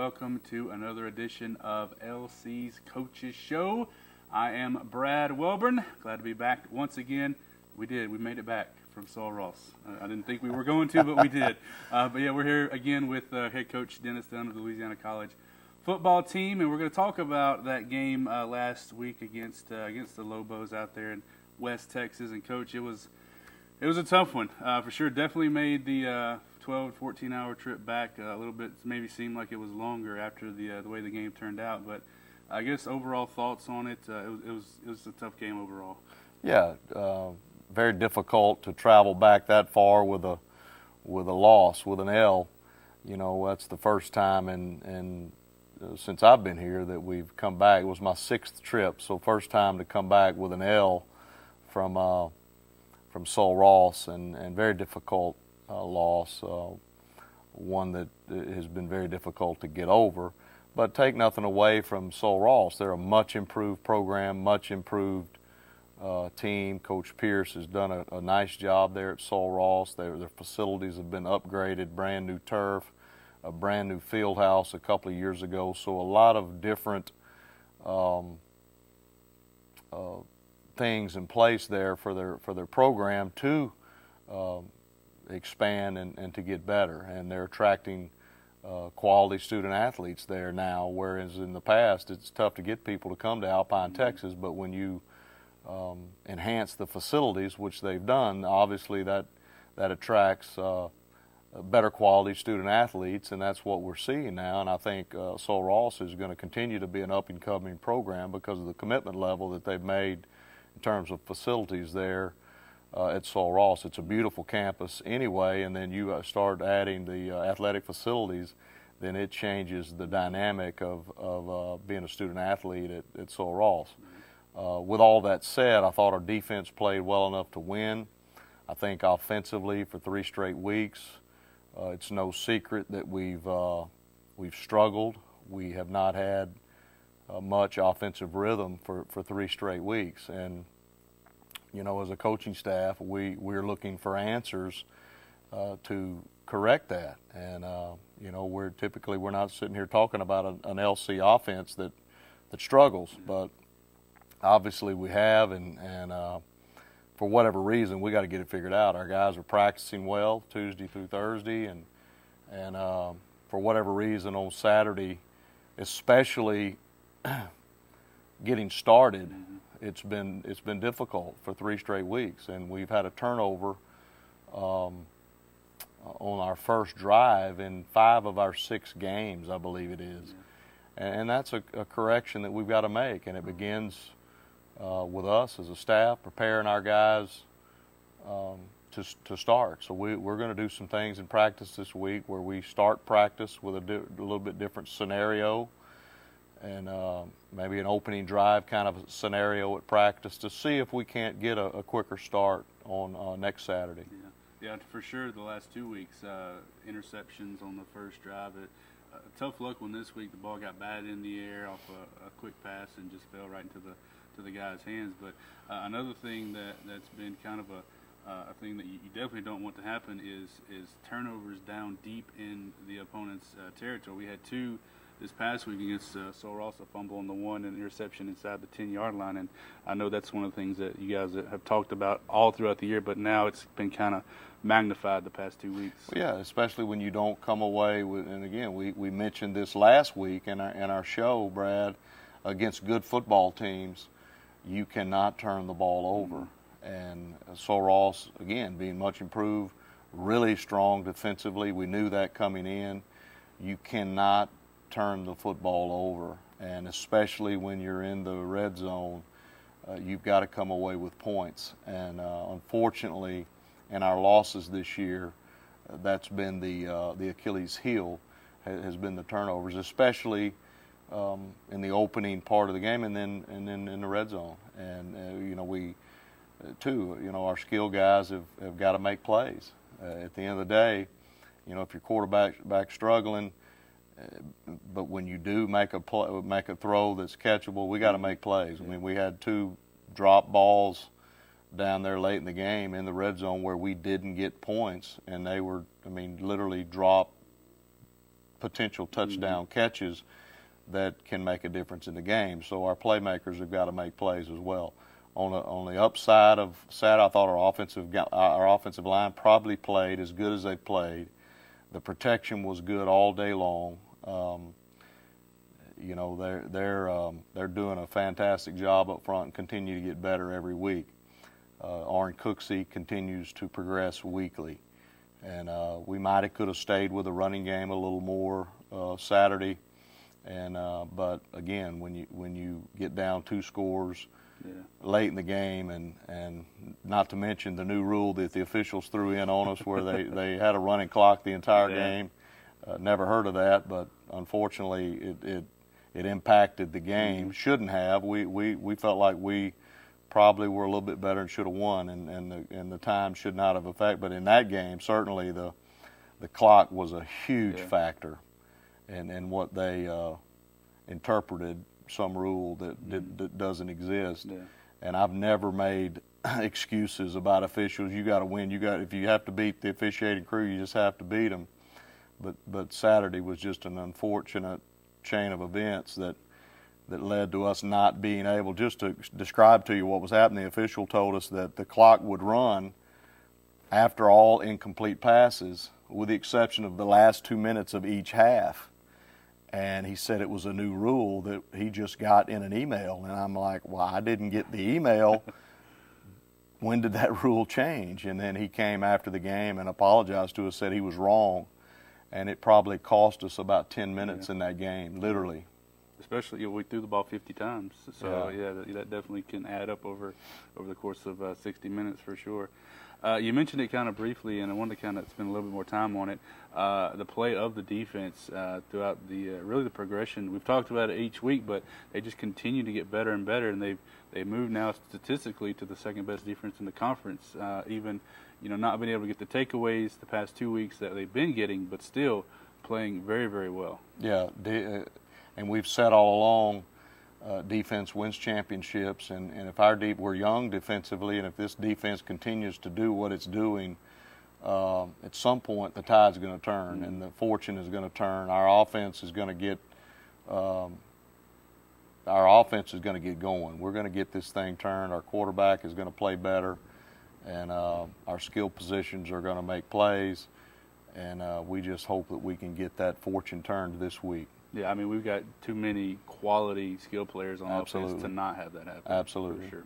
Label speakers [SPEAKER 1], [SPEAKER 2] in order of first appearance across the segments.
[SPEAKER 1] welcome to another edition of LC's Coaches Show. I am Brad Welburn. Glad to be back once again. We made it back from Sul Ross. I didn't think we were going to, but we did. But yeah, we're here again with head coach Dennis Dunn of the Louisiana College football team, and we're going to talk about that game last week against the Lobos out there in West Texas. And Coach, it was a tough one for sure. Definitely made the 12, 14-hour trip back a little bit. Maybe seemed like it was longer after the way the game turned out. But I guess overall thoughts on it. It was a tough game overall.
[SPEAKER 2] Yeah, very difficult to travel back that far with a loss, with an L. You know, that's the first time in since I've been here that we've come back. It was my 6th trip, so first time to come back with an L from Sul Ross, and very difficult loss, one that has been very difficult to get over. But take nothing away from Sul Ross. They're a much improved program, much improved team. Coach Pierce has done a nice job there at Sul Ross. Their facilities have been upgraded, brand new turf, a brand new field house a couple of years ago. So a lot of different things in place there for their program to expand and to get better. And they're attracting quality student athletes there now, whereas in the past it's tough to get people to come to Alpine, Texas. But when you enhance the facilities, which they've done, obviously that attracts better quality student athletes, and that's what we're seeing now. And I think Sul Ross is going to continue to be an up-and-coming program because of the commitment level that they've made in terms of facilities there at Sul Ross. It's a beautiful campus anyway, and then you start adding the athletic facilities, then it changes the dynamic of being a student athlete at Sul Ross. With all that said, I thought our defense played well enough to win. I think offensively for 3 straight weeks, it's no secret that we've struggled. We have not had much offensive rhythm for 3 straight weeks, and you know, as a coaching staff, we're looking for answers to correct that. And you know, we're not sitting here talking about an LC offense that struggles, but obviously we have, and for whatever reason, we got to get it figured out. Our guys are practicing well Tuesday through Thursday, and for whatever reason on Saturday, especially getting started, it's been difficult for 3 straight weeks, and we've had a turnover on our first drive in 5 of our 6 games, I believe it is, and that's a correction that we've got to make, and it begins with us as a staff preparing our guys to start. So we're going to do some things in practice this week where we start practice with a little bit different scenario, and maybe an opening drive kind of scenario at practice to see if we can't get a quicker start on next Saturday.
[SPEAKER 1] Yeah, for sure. The last 2 weeks, interceptions on the first drive. Tough luck when this week the ball got batted in the air off a quick pass and just fell right into the guy's hands. But another thing that's been kind of a thing that you definitely don't want to happen is turnovers down deep in the opponent's territory. We had 2 this past week against Sul Ross, a fumble on the 1 and interception inside the 10-yard line. And I know that's one of the things that you guys have talked about all throughout the year, but now it's been kind of magnified the past 2 weeks.
[SPEAKER 2] Yeah, especially when you don't come away with, and again, we mentioned this last week in our show, Brad, against good football teams, you cannot turn the ball over. And Sul Ross, again, being much improved, really strong defensively. We knew that coming in. You cannot turn the football over, and especially when you're in the red zone, you've got to come away with points. And unfortunately, in our losses this year, that's been the Achilles heel, has been the turnovers, especially in the opening part of the game, and then in the red zone. And you know, we too, you know, our skill guys have got to make plays. At the end of the day, you know, if your quarterback's struggling, but when you do make a throw that's catchable, we got to make plays. I mean, we had 2 drop balls down there late in the game in the red zone where we didn't get points, and they were, I mean, literally drop potential touchdown catches that can make a difference in the game. So our playmakers have got to make plays as well. On the upside of Saturday, I thought our offensive line probably played as good as they played. The protection was good all day long. You know, they're doing a fantastic job up front and continue to get better every week. Aaron Cooksey continues to progress weekly, and we might have could have stayed with the running game a little more Saturday, and but again, when you get down 2 scores late in the game, and not to mention the new rule that the officials threw in on us, where they had a running clock the entire game. Never heard of that, but unfortunately it impacted the game. Shouldn't have. We felt like we probably were a little bit better and should have won, and the time should not have affected. But in that game, certainly the clock was a huge factor, and what they interpreted some rule that doesn't exist. And I've never made excuses about officials. You got to win. If you have to beat the officiating crew, you just have to beat them. But Saturday was just an unfortunate chain of events that led to us not being able. Just to describe to you what was happening, the official told us that the clock would run after all incomplete passes, with the exception of the last 2 minutes of each half. And he said it was a new rule that he just got in an email. And I'm like, well, I didn't get the email. When did that rule change? And then he came after the game and apologized to us, said he was wrong. And it probably cost us about 10 minutes in that game, literally.
[SPEAKER 1] Especially, we threw the ball 50 times. So, that definitely can add up over the course of 60 minutes for sure. You mentioned it kind of briefly, and I wanted to kind of spend a little bit more time on it. The play of the defense throughout really the progression. We've talked about it each week, but they just continue to get better and better, and they've moved now statistically to the second best defense in the conference. Even not being able to get the takeaways the past 2 weeks that they've been getting, but still playing very, very well. Yeah,
[SPEAKER 2] and we've said all along, defense wins championships, and if we're young defensively, and if this defense continues to do what it's doing, at some point the tide's going to turn, and the fortune is going to turn. Our offense is going to get going. We're going to get this thing turned. Our quarterback is going to play better, and our skill positions are going to make plays, and we just hope that we can get that fortune turned this week.
[SPEAKER 1] Yeah, I mean, we've got too many quality skill players on offense to not have that happen.
[SPEAKER 2] Absolutely.
[SPEAKER 1] For sure.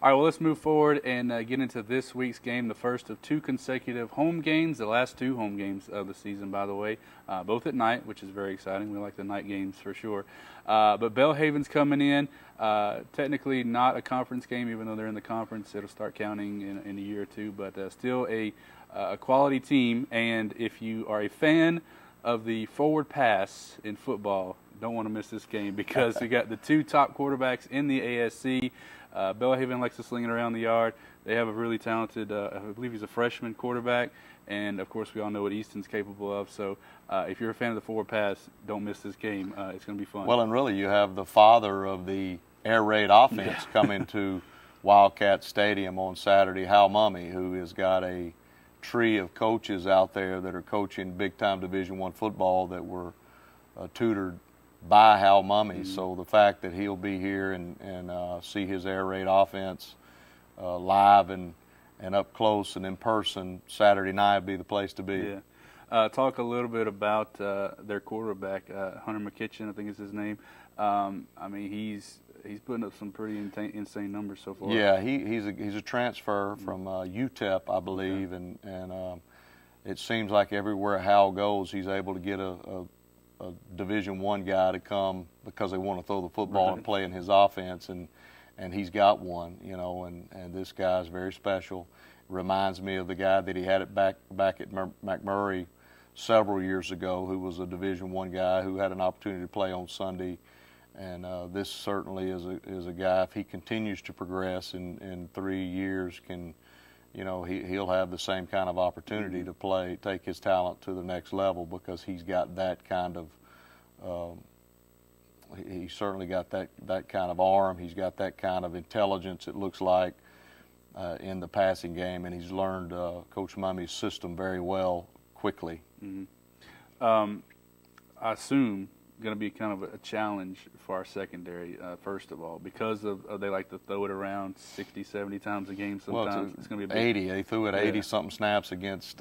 [SPEAKER 1] All right, well, let's move forward and get into this week's game, the first of 2 consecutive home games, the last 2 home games of the season, by the way, both at night, which is very exciting. We like the night games for sure. But Belhaven's coming in, technically not a conference game, even though they're in the conference. It'll start counting in a year or 2, but still a quality team. And if you are a fan of the forward pass in football, don't want to miss this game, because we got the 2 top quarterbacks in the ASC. Belhaven likes to sling it around the yard. They have a really talented, I believe he's a freshman quarterback, and of course we all know what Easton's capable of. So if you're a fan of the forward pass, don't miss this game. It's going to be fun.
[SPEAKER 2] Well, and really you have the father of the air raid offense coming to Wildcat Stadium on Saturday, Hal Mummy, who has got a tree of coaches out there that are coaching big-time Division I football that were tutored by Hal Mummy. So the fact that he'll be here and see his air raid offense live and up close and in person Saturday night would be the place to be.
[SPEAKER 1] Yeah. Talk a little bit about their quarterback, Hunter McKitchen, I think is his name. I mean, he's putting up some pretty insane numbers so far.
[SPEAKER 2] Yeah, he's a transfer from UTEP, I believe, and it seems like everywhere Hal goes, he's able to get a Division I guy to come because they want to throw the football and play in his offense, and he's got one, and this guy's very special. Reminds me of the guy that he had it back at McMurray several years ago, who was a Division I guy who had an opportunity to play on Sunday. And this certainly is a guy, if he continues to progress in 3 years, he'll have the same kind of opportunity to take his talent to the next level, because he's got that kind of he's certainly got that kind of arm. He's got that kind of intelligence, it looks like, in the passing game, and he's learned Coach Mummy's system very well quickly.
[SPEAKER 1] I assume, going to be kind of a challenge for our secondary, first of all, because of they like to throw it around 60, 70 times a game sometimes. It's going to be a big,
[SPEAKER 2] 80. They threw it 80-something snaps against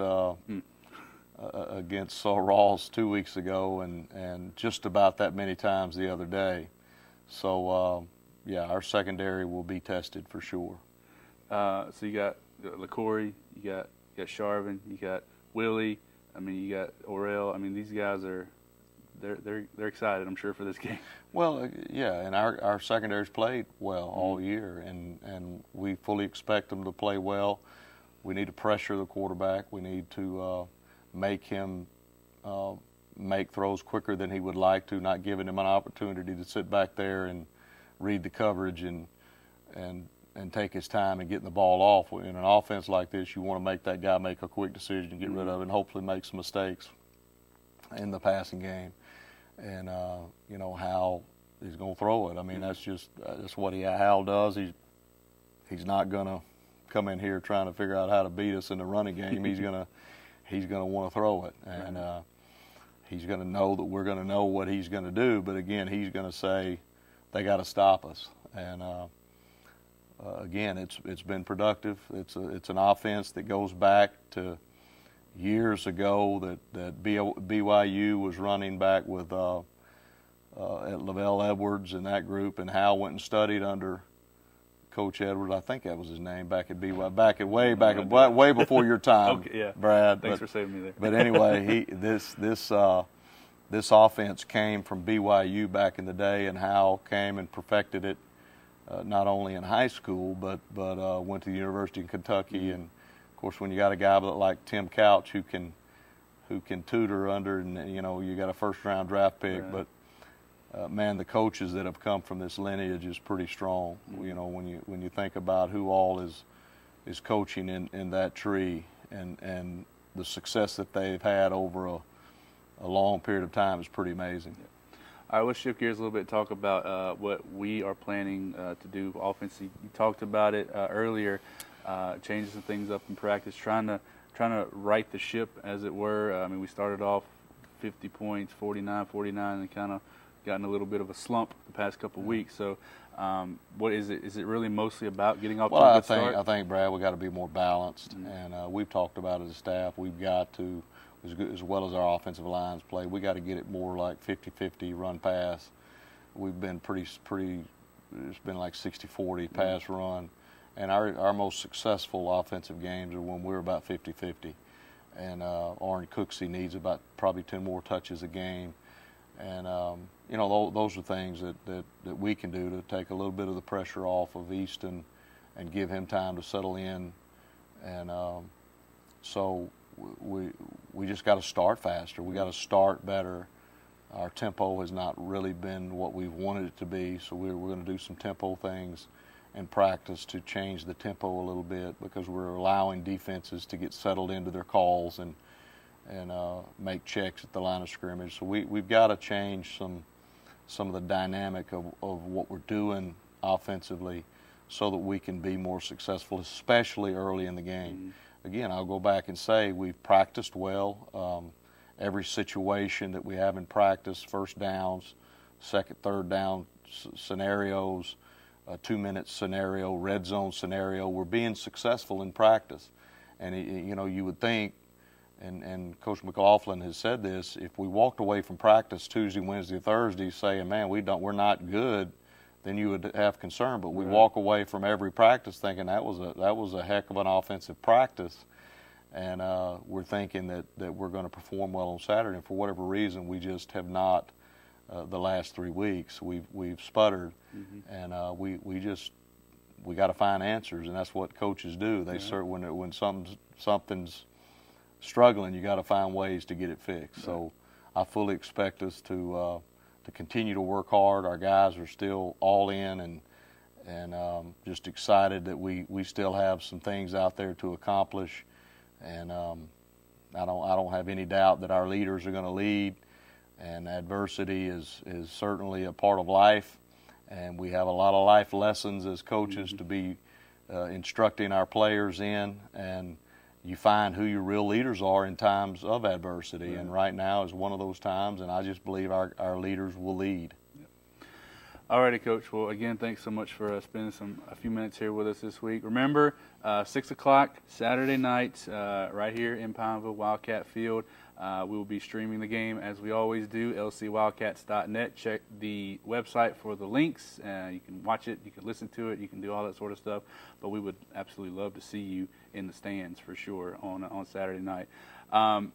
[SPEAKER 2] against Sul Ross 2 weeks ago, and just about that many times the other day. So, yeah, our secondary will be tested for sure.
[SPEAKER 1] So you got LaCory, you got Sharvin, you got Willie. I mean, you got Orel. I mean, these guys are they're excited, I'm sure, for this game.
[SPEAKER 2] Well, yeah, and our secondary's played well all year, and we fully expect them to play well. We need to pressure the quarterback. We need to make him make throws quicker than he would like to, not giving him an opportunity to sit back there and read the coverage and take his time and getting the ball off. In an offense like this, you want to make that guy make a quick decision and get rid of it and hopefully make some mistakes in the passing game. And, you know, how he's going to throw it. I mean, that's what Hal does. He's not going to come in here trying to figure out how to beat us in the running game. He's going to want to throw it. And he's going to know that we're going to know what he's going to do. But, again, he's going to say they got to stop us. And, again, it's been productive. It's an offense that goes back to years ago that BYU was running back with at Lavelle Edwards and that group, and Hal went and studied under Coach Edwards. I think that was his name back at BYU, way before your time,
[SPEAKER 1] okay, yeah.
[SPEAKER 2] Brad.
[SPEAKER 1] Thanks for saving me there.
[SPEAKER 2] But anyway, this offense came from BYU back in the day, and Hal came and perfected it. Not only in high school, but went to the University of Kentucky, and of course, when you got a guy like Tim Couch who can tutor under, and you know you got a first-round draft pick,
[SPEAKER 1] right.
[SPEAKER 2] But man, the coaches that have come from this lineage is pretty strong. You know, when you think about who all is coaching in that tree, and the success that they've had over a long period of time is pretty amazing.
[SPEAKER 1] Yeah. All right, let's shift gears a little bit and talk about what we are planning to do offensively. You talked about it earlier, changing some things up in practice, trying to right the ship, as it were. I mean, we started off 50 points, 49, and kind of gotten a little bit of a slump the past couple of weeks. So, what is it? Is it really mostly about getting off to a good start?
[SPEAKER 2] I think, Brad, we got to be more balanced, and we've talked about it as a staff. We've got to. As well as our offensive lines play, we got to get it more like 50-50 run pass. We've been pretty. It's been like 60-40 pass run, and our most successful offensive games are when we're about 50-50. And Orange Cooksey needs about probably 10 more touches a game, and you know those are things that we can do to take a little bit of the pressure off of Easton and give him time to settle in, and so. We just got to start faster. We got to start better. Our tempo has not really been what we've wanted it to be, so we're going to do some tempo things in practice to change the tempo a little bit, because we're allowing defenses to get settled into their calls and make checks at the line of scrimmage. So we've got to change some of the dynamic of what we're doing offensively so that we can be more successful, especially early in the game. Again, I'll go back and say we've practiced well. Every situation that we have in practice, first downs, second, third down scenarios, a 2-minute scenario, red zone scenario, we're being successful in practice. And, you know, you would think, and Coach McLaughlin has said this, if we walked away from practice Tuesday, Wednesday, Thursday saying, man, we're not good, then you would have concern. But we walk away from every practice thinking that was a heck of an offensive practice, and we're thinking that we're going to perform well on Saturday. And for whatever reason, we just have not. The last 3 weeks, we've sputtered, and we got to find answers, and that's what coaches do. They when something's struggling, you got to find ways to get it fixed. So I fully expect us to continue to work hard. Our guys are still all in, and just excited that we still have some things out there to accomplish. And I don't have any doubt that our leaders are going to lead. And adversity is certainly a part of life, and we have a lot of life lessons as coaches to be instructing our players in. And you find who your real leaders are in times of adversity. And right now is one of those times, and I just believe our leaders will lead.
[SPEAKER 1] All righty, Coach. Well, again, thanks so much for spending a few minutes here with us this week. Remember, 6 o'clock Saturday night, right here in Pineville, Wildcat Field. We will be streaming the game as we always do, lcwildcats.net. Check the website for the links. You can watch it, you can listen to it, you can do all that sort of stuff. But we would absolutely love to see you in the stands for sure on Saturday night.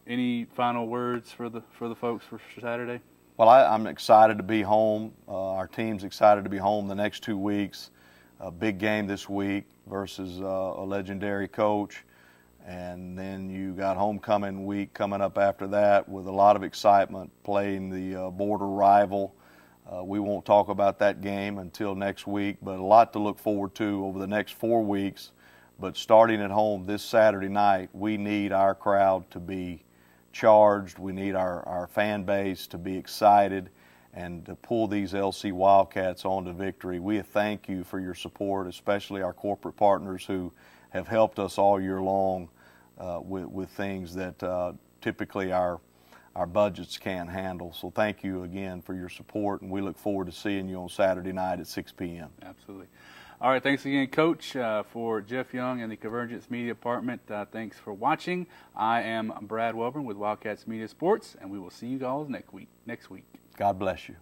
[SPEAKER 1] Any final words for the folks for Saturday?
[SPEAKER 2] Well, I'm excited to be home. Our team's excited to be home the next 2 weeks. A big game this week versus a legendary coach. And then you got homecoming week coming up after that with a lot of excitement, playing the border rival. We won't talk about that game until next week, but a lot to look forward to over the next 4 weeks. But starting at home this Saturday night, we need our crowd to be charged. We need our fan base to be excited and to pull these LC Wildcats on to victory. We thank you for your support, especially our corporate partners who have helped us all year long with things that typically our budgets can't handle. So thank you again for your support, and we look forward to seeing you on Saturday night at 6 p.m.
[SPEAKER 1] Absolutely. All right, thanks again, Coach. For Jeff Young and the Convergence Media Department, thanks for watching. I am Brad Welburn with Wildcats Media Sports, and we will see you guys next week.
[SPEAKER 2] God bless you.